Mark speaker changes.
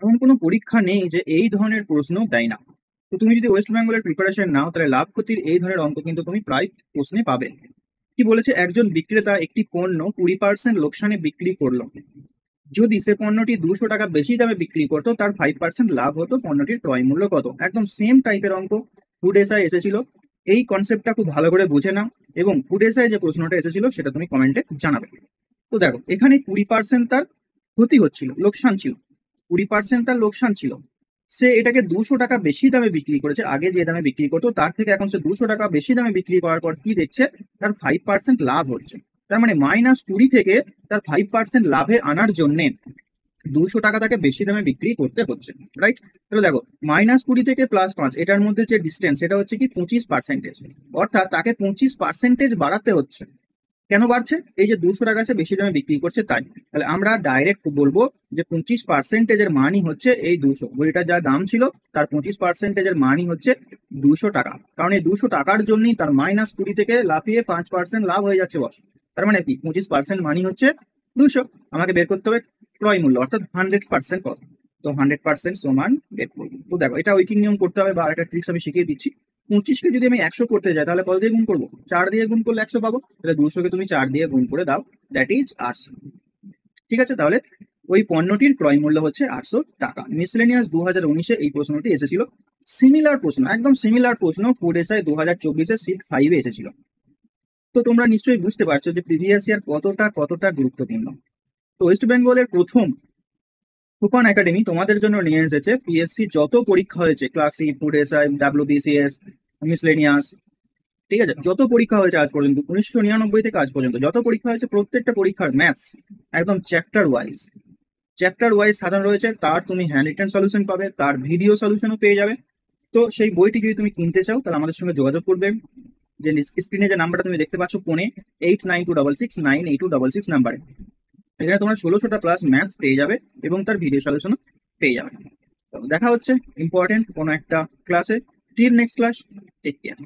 Speaker 1: এমন কোনো পরীক্ষা নেই যে এই ধরনের প্রশ্ন দেয় না। তো তুমি যদি ওয়েস্ট বেঙ্গলের প্রিপারেশন নাও তাহলে লাভ ক্ষতির এই ধরনের অঙ্ক কিন্তু তুমি প্রায় প্রশ্নে পাবে। কি বলেছে, একজন বিক্রেতা একটি পণ্য 20% লোকসানে বিক্রি করলো। যদি সে পণ্যটি 200 টাকা বেশি দামে বিক্রি করতো তার 5% লাভ হতো, পণ্যটির ক্রয় মূল্য কত? একদম সেম টাইপের অঙ্ক ফুড এসআই এসেছিল। এই কনসেপ্টটা খুব ভালো করে বুঝে নাও, এবং ফুড এসআই যে প্রশ্নটা এসেছিল সেটা তুমি কমেন্টে জানাবে। তো দেখো, এখানে 20% তার ক্ষতি হচ্ছিল, লোকসান ছিল। 20% তার লোকসান ছিল। সে এটাকে 200 টাকা বেশি দামে বিক্রি করেছে, আগে যে দামে বিক্রি করতো তার থেকে এখন সে 200 টাকা বেশি দামে বিক্রি করার পর কি দেখছে, তার 5% লাভ হচ্ছে। তার মানে -20 থেকে তার 5% লাভে আনার জন্য 200 টাকা তাকে বেশি দামে বিক্রি করতে হচ্ছে, রাইট? তাহলে দেখো, -20 থেকে +5 এটার মধ্যে যে ডিস্টেন্স সেটা হচ্ছে কি 25%। অর্থাৎ তাকে 25% বাড়াতে হচ্ছে। কেন বাড়ছে? এই যে 200 টাকা সে বেশি দামে বিক্রি করছে তাই। তাহলে আমরা ডাইরেক্ট বলবো যে 25%-এর মানই হচ্ছে এই 200। বইটার যা দাম ছিল তার 25%-এর মানই হচ্ছে 200 টাকা। কারণ এই 200 টাকার জন্যই তার -20 থেকে লাফিয়ে 5% লাভ হয়ে যাচ্ছে বস। তার মানে কি 25% মানই হচ্ছে 200। আমাকে বের করতে হবে ক্রয় মূল্য, অর্থাৎ 100% কত। তো 100% সমান বের করবো। তো দেখো, এটা উইকিং নিয়ম করতে হবে বা একটা ট্রিক্স আমি শিখিয়ে দিচ্ছি। 25কে যদি আমি 100 করতে যাই তাহলে কত দিয়ে গুণ করবো? 4 দিয়ে গুণ করলে 100 পাবো। তাহলে 200কে তুমি 4 দিয়ে গুণ করে দাও, দ্যাট ইজ 800। ঠিক আছে, তাহলে ওই পণ্যটির ক্রয় মূল্য হচ্ছে 800 টাকা। মিসলেনিয়াস 2019-এ এই প্রশ্নটি এসেছিল। সিমিলার প্রশ্ন, একদম সিমিলার প্রশ্ন ফুড এসআই 2024-এ সিট 5-এ এসেছিল। তো তোমরা নিশ্চয়ই বুঝতে পারছো যে প্রিভিয়াস ইয়ার কতটা গুরুত্বপূর্ণ। তো ওয়েস্ট বেঙ্গলের প্রথম কুপন একাডেমি তোমাদের জন্য নিয়ে এসেছে পিএসসি যত পরীক্ষা হয়েছে, classic, food SI, WBCS, miscellaneous, ঠিক আছে, যত পরীক্ষা হয়েছে আজ পর্যন্ত 1999 থেকে আজ পর্যন্ত যত পরীক্ষা হয়েছে প্রত্যেকটা পরীক্ষার ম্যাথস একদম চ্যাপ্টার ওয়াইজ সাজানো রয়েছে। তার তুমি হ্যান্ড রিটেন সলিউশন পাবে, তার ভিডিও সলিউশনও পেয়ে যাবে। তো সেই বইটি যদি তুমি কিনতে চাও তাহলে আমাদের সঙ্গে যোগাযোগ করবে। যে স্ক্রিনে যে নাম্বারটা তুমি দেখতে পাচ্ছ ফোনে, 8926698266 নাম্বারে, এখানে তোমরা 1600টা প্লাস ম্যাথস পেয়ে যাবে এবং তার ভিডিও সলিউশনও পেয়ে যাবে। তো দেখা হচ্ছে ইম্পর্টেন্ট কোনো একটা ক্লাসে। Till next class, take care.